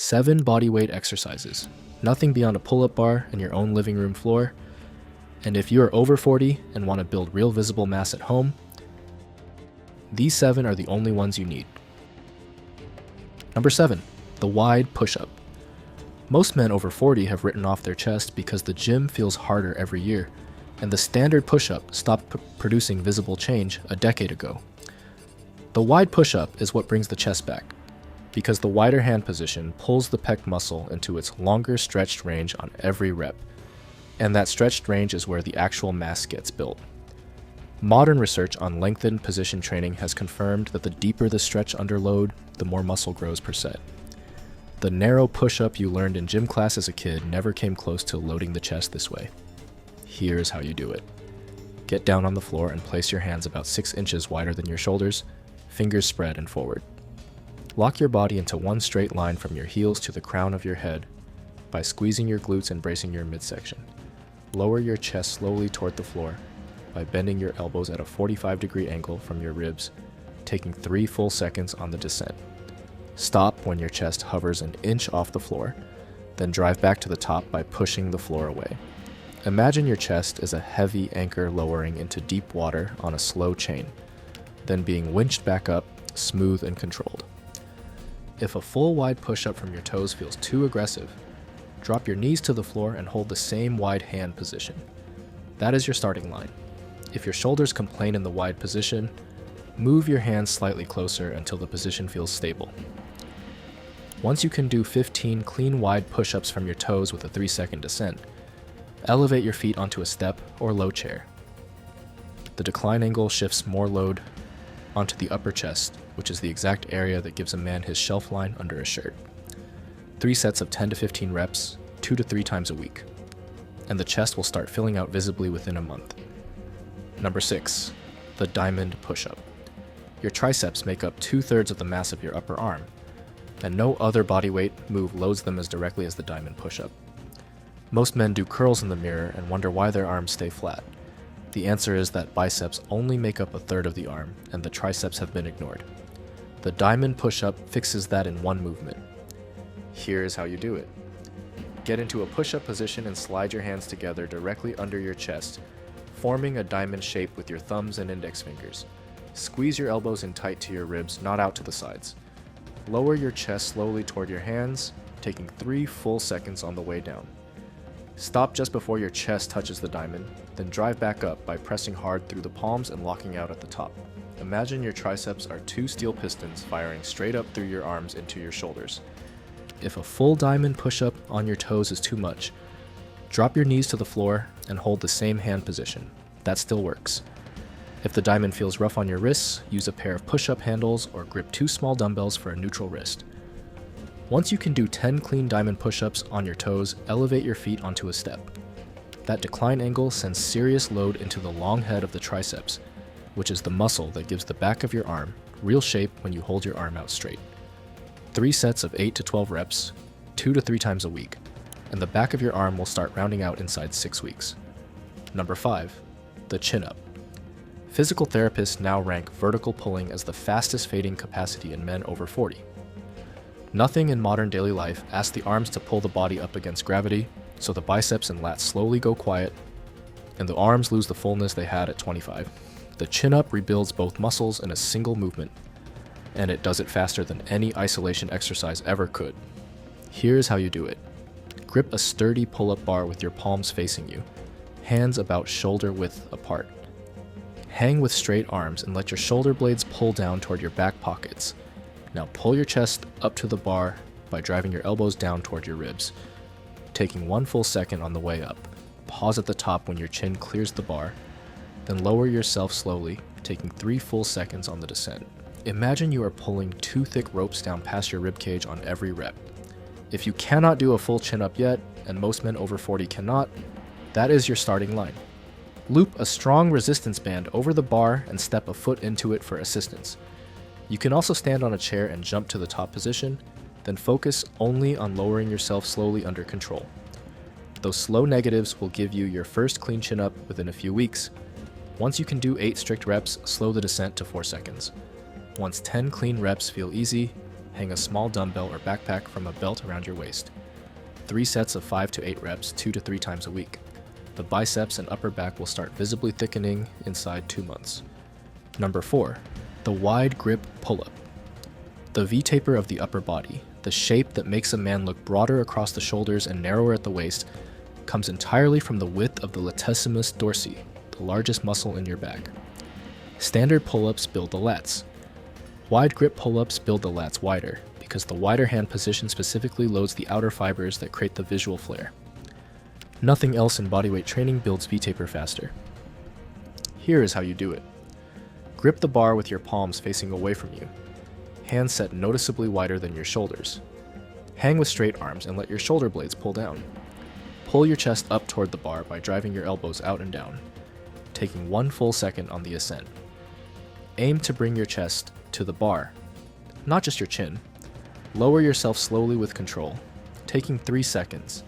7 bodyweight exercises, nothing beyond a pull-up bar and your own living room floor. And if you are over 40 and want to build real visible mass at home, these 7 are the only ones you need. Number 7, the wide push-up. Most men over 40 have written off their chest because the gym feels harder every year, and the standard push-up stopped producing visible change a decade ago. The wide push-up is what brings the chest back, because the wider hand position pulls the pec muscle into its longer stretched range on every rep, and that stretched range is where the actual mass gets built. Modern research on lengthened position training has confirmed that the deeper the stretch under load, the more muscle grows per set. The narrow push-up you learned in gym class as a kid never came close to loading the chest this way. Here's how you do it. Get down on the floor and place your hands about 6 inches wider than your shoulders, fingers spread and forward. Lock your body into one straight line from your heels to the crown of your head by squeezing your glutes and bracing your midsection. Lower your chest slowly toward the floor by bending your elbows at a 45-degree angle from your ribs, taking 3 full seconds on the descent. Stop when your chest hovers an inch off the floor, then drive back to the top by pushing the floor away. Imagine your chest is a heavy anchor lowering into deep water on a slow chain, then being winched back up, smooth and controlled. If a full wide push-up from your toes feels too aggressive, drop your knees to the floor and hold the same wide hand position. That is your starting line. If your shoulders complain in the wide position, move your hands slightly closer until the position feels stable. Once you can do 15 clean wide push-ups from your toes with a 3-second descent, elevate your feet onto a step or low chair. The decline angle shifts more load onto the upper chest, which is the exact area that gives a man his shelf line under a shirt. 3 sets of 10 to 15 reps, 2 to 3 times a week. And the chest will start filling out visibly within a month. Number 6, the diamond push-up. Your triceps make up 2/3 of the mass of your upper arm, and no other bodyweight move loads them as directly as the diamond push-up. Most men do curls in the mirror and wonder why their arms stay flat. The answer is that biceps only make up 1/3 of the arm, and the triceps have been ignored. The diamond push-up fixes that in one movement. Here's how you do it. Get into a push-up position and slide your hands together directly under your chest, forming a diamond shape with your thumbs and index fingers. Squeeze your elbows in tight to your ribs, not out to the sides. Lower your chest slowly toward your hands, taking 3 full seconds on the way down. Stop just before your chest touches the diamond, then drive back up by pressing hard through the palms and locking out at the top. Imagine your triceps are 2 steel pistons firing straight up through your arms into your shoulders. If a full diamond push-up on your toes is too much, drop your knees to the floor and hold the same hand position. That still works. If the diamond feels rough on your wrists, use a pair of push-up handles or grip 2 small dumbbells for a neutral wrist. Once you can do 10 clean diamond push-ups on your toes, elevate your feet onto a step. That decline angle sends serious load into the long head of the triceps, which is the muscle that gives the back of your arm real shape when you hold your arm out straight. 3 sets of 8 to 12 reps, 2 to 3 times a week, and the back of your arm will start rounding out inside 6 weeks. Number 5, the chin-up. Physical therapists now rank vertical pulling as the fastest fading capacity in men over 40. Nothing in modern daily life asks the arms to pull the body up against gravity, so the biceps and lats slowly go quiet, and the arms lose the fullness they had at 25. The chin-up rebuilds both muscles in a single movement, and it does it faster than any isolation exercise ever could. Here's how you do it. Grip a sturdy pull-up bar with your palms facing you, hands about shoulder width apart. Hang with straight arms and let your shoulder blades pull down toward your back pockets. Now pull your chest up to the bar by driving your elbows down toward your ribs, taking 1 full second on the way up. Pause at the top when your chin clears the bar, then lower yourself slowly, taking 3 full seconds on the descent. Imagine you are pulling 2 thick ropes down past your ribcage on every rep. If you cannot do a full chin-up yet, and most men over 40 cannot, that is your starting line. Loop a strong resistance band over the bar and step a foot into it for assistance. You can also stand on a chair and jump to the top position, then focus only on lowering yourself slowly under control. Those slow negatives will give you your first clean chin-up within a few weeks. Once you can do 8 strict reps, slow the descent to 4 seconds. Once 10 clean reps feel easy, hang a small dumbbell or backpack from a belt around your waist. 3 sets of 5 to 8 reps 2 to 3 times a week. The biceps and upper back will start visibly thickening inside 2 months. Number 4. The wide grip pull-up. The V-taper of the upper body, the shape that makes a man look broader across the shoulders and narrower at the waist, comes entirely from the width of the latissimus dorsi, the largest muscle in your back. Standard pull-ups build the lats. Wide grip pull-ups build the lats wider, because the wider hand position specifically loads the outer fibers that create the visual flare. Nothing else in bodyweight training builds V-taper faster. Here is how you do it. Grip the bar with your palms facing away from you. Hands set noticeably wider than your shoulders. Hang with straight arms and let your shoulder blades pull down. Pull your chest up toward the bar by driving your elbows out and down, taking 1 full second on the ascent. Aim to bring your chest to the bar, not just your chin. Lower yourself slowly with control, taking 3 seconds.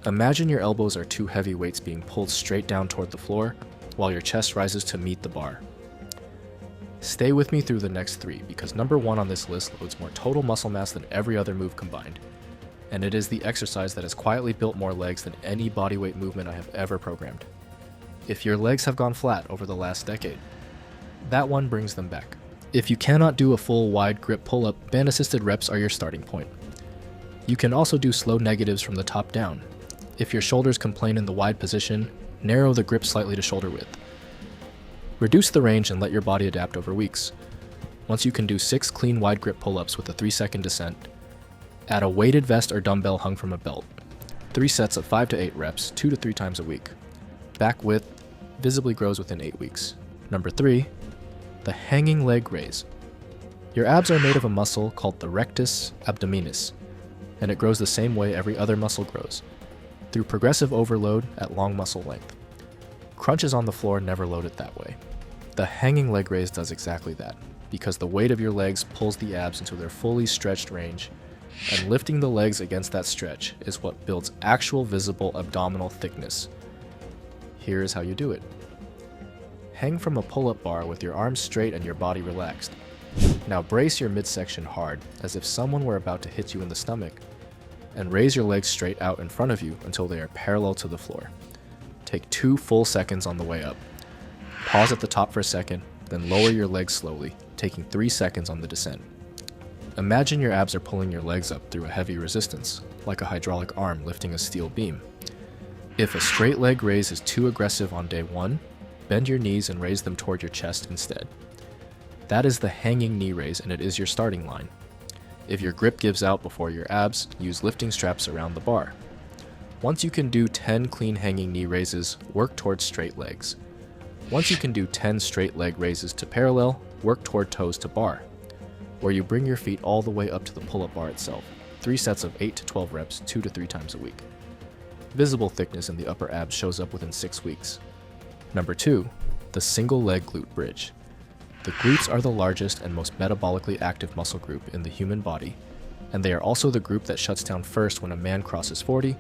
Imagine your elbows are 2 heavy weights being pulled straight down toward the floor while your chest rises to meet the bar. Stay with me through the next 3 because number 1 on this list loads more total muscle mass than every other move combined. And it is the exercise that has quietly built more legs than any bodyweight movement I have ever programmed. If your legs have gone flat over the last decade, that one brings them back. If you cannot do a full wide grip pull-up, band-assisted reps are your starting point. You can also do slow negatives from the top down. If your shoulders complain in the wide position, narrow the grip slightly to shoulder width. Reduce the range and let your body adapt over weeks. Once you can do 6 clean wide grip pull-ups with a 3-second descent, add a weighted vest or dumbbell hung from a belt. 3 sets of 5 to 8 reps, 2 to 3 times a week. Back width visibly grows within 8 weeks. Number 3, the hanging leg raise. Your abs are made of a muscle called the rectus abdominis, and it grows the same way every other muscle grows, through progressive overload at long muscle length. Crunches on the floor never load it that way. The hanging leg raise does exactly that, because the weight of your legs pulls the abs into their fully stretched range, and lifting the legs against that stretch is what builds actual visible abdominal thickness. Here is how you do it. Hang from a pull-up bar with your arms straight and your body relaxed. Now brace your midsection hard, as if someone were about to hit you in the stomach, and raise your legs straight out in front of you until they are parallel to the floor. Take 2 full seconds on the way up. Pause at the top for a second, then lower your legs slowly, taking 3 seconds on the descent. Imagine your abs are pulling your legs up through a heavy resistance, like a hydraulic arm lifting a steel beam. If a straight leg raise is too aggressive on day 1, bend your knees and raise them toward your chest instead. That is the hanging knee raise, and it is your starting line. If your grip gives out before your abs, use lifting straps around the bar. Once you can do 10 clean hanging knee raises, work towards straight legs. Once you can do 10 straight leg raises to parallel, work toward toes to bar, where you bring your feet all the way up to the pull-up bar itself. 3 sets of 8 to 12 reps, 2 to 3 times a week. Visible thickness in the upper abs shows up within 6 weeks. Number 2, the single leg glute bridge. The glutes are the largest and most metabolically active muscle group in the human body, and they are also the group that shuts down first when a man crosses 40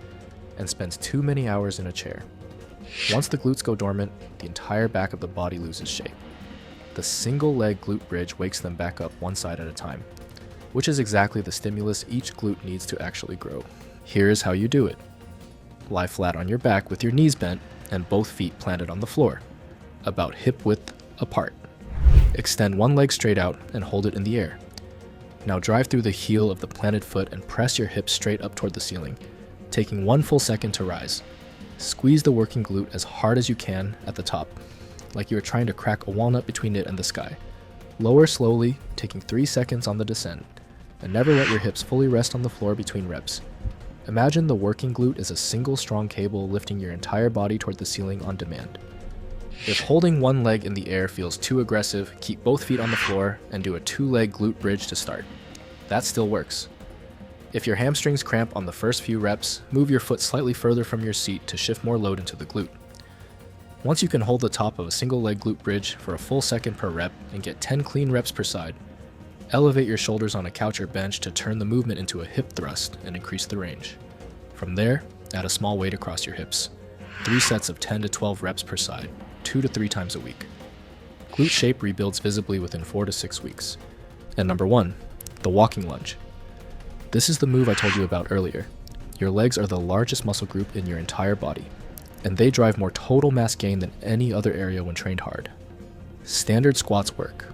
and spends too many hours in a chair. Once the glutes go dormant, the entire back of the body loses shape. The single leg glute bridge wakes them back up one side at a time, which is exactly the stimulus each glute needs to actually grow. Here is how you do it. Lie flat on your back with your knees bent and both feet planted on the floor, about hip width apart. Extend one leg straight out and hold it in the air. Now drive through the heel of the planted foot and press your hips straight up toward the ceiling, taking 1 full second to rise. Squeeze the working glute as hard as you can at the top, like you are trying to crack a walnut between it and the sky. Lower slowly, taking 3 seconds on the descent, and never let your hips fully rest on the floor between reps. Imagine the working glute is a single strong cable lifting your entire body toward the ceiling on demand. If holding one leg in the air feels too aggressive, keep both feet on the floor and do a 2-leg glute bridge to start. That still works. If your hamstrings cramp on the first few reps, move your foot slightly further from your seat to shift more load into the glute. Once you can hold the top of a single leg glute bridge for a full second per rep and get 10 clean reps per side, elevate your shoulders on a couch or bench to turn the movement into a hip thrust and increase the range. From there, add a small weight across your hips. 3 sets of 10 to 12 reps per side, 2 to 3 times a week. Glute shape rebuilds visibly within 4 to 6 weeks. And number 1, The walking lunge. This is the move I told you about earlier. Your legs are the largest muscle group in your entire body, and they drive more total mass gain than any other area when trained hard. Standard squats work,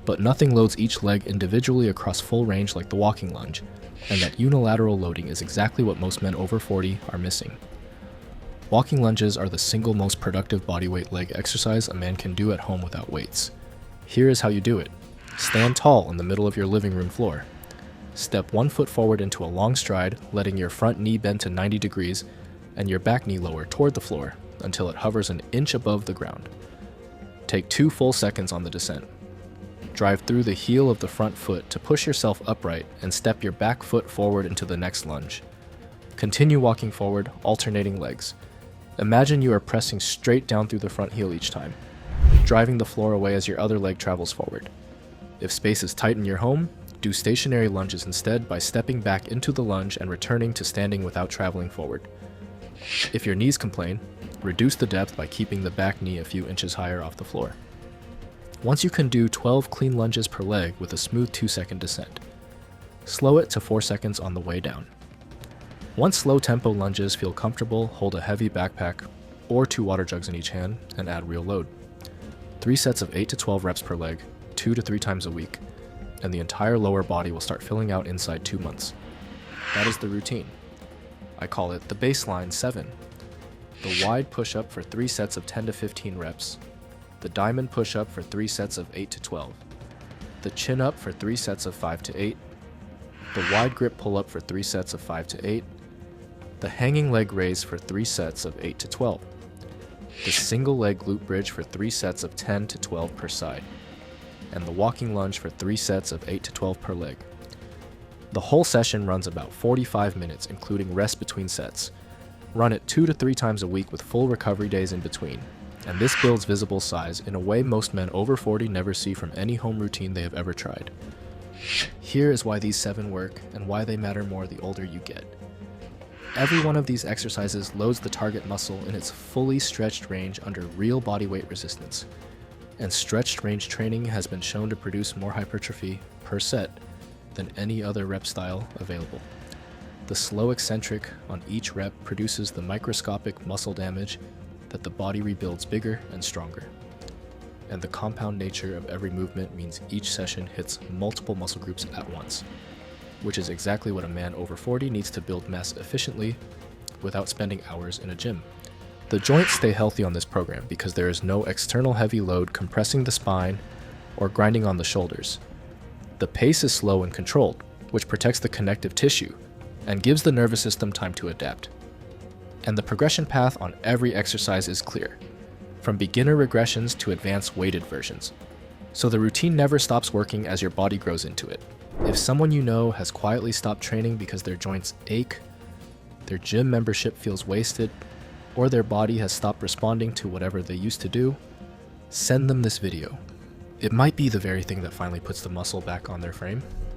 but nothing loads each leg individually across full range like the walking lunge, and that unilateral loading is exactly what most men over 40 are missing. Walking lunges are the single most productive bodyweight leg exercise a man can do at home without weights. Here is how you do it. Stand tall in the middle of your living room floor. Step one foot forward into a long stride, letting your front knee bend to 90 degrees and your back knee lower toward the floor until it hovers an inch above the ground. Take 2 full seconds on the descent. Drive through the heel of the front foot to push yourself upright and step your back foot forward into the next lunge. Continue walking forward, alternating legs. Imagine you are pressing straight down through the front heel each time, driving the floor away as your other leg travels forward. If space is tight in your home, do stationary lunges instead by stepping back into the lunge and returning to standing without traveling forward. If your knees complain, reduce the depth by keeping the back knee a few inches higher off the floor. Once you can do 12 clean lunges per leg with a smooth 2-second descent, slow it to 4 seconds on the way down. Once slow tempo lunges feel comfortable, hold a heavy backpack or 2 water jugs in each hand and add real load. 3 sets of 8 to 12 reps per leg, 2 to 3 times a week, and the entire lower body will start filling out inside 2 months. That is the routine. I call it the baseline 7. The wide push-up for 3 sets of 10 to 15 reps. The diamond push-up for 3 sets of 8 to 12. The chin-up for 3 sets of 5 to 8. The wide grip pull-up for 3 sets of 5 to 8. The hanging leg raise for 3 sets of 8 to 12. The single leg glute bridge for 3 sets of 10 to 12 per side. And the walking lunge for 3 sets of 8 to 12 per leg. The whole session runs about 45 minutes, including rest between sets. Run it 2 to 3 times a week with full recovery days in between, and this builds visible size in a way most men over 40 never see from any home routine they have ever tried. Here is why these 7 work and why they matter more the older you get. Every one of these exercises loads the target muscle in its fully stretched range under real body weight resistance, and stretched range training has been shown to produce more hypertrophy per set than any other rep style available. The slow eccentric on each rep produces the microscopic muscle damage that the body rebuilds bigger and stronger. And the compound nature of every movement means each session hits multiple muscle groups at once, which is exactly what a man over 40 needs to build mass efficiently without spending hours in a gym. The joints stay healthy on this program because there is no external heavy load compressing the spine or grinding on the shoulders. The pace is slow and controlled, which protects the connective tissue and gives the nervous system time to adapt. And the progression path on every exercise is clear, from beginner regressions to advanced weighted versions. So the routine never stops working as your body grows into it. If someone you know has quietly stopped training because their joints ache, their gym membership feels wasted, or their body has stopped responding to whatever they used to do, send them this video. It might be the very thing that finally puts the muscle back on their frame.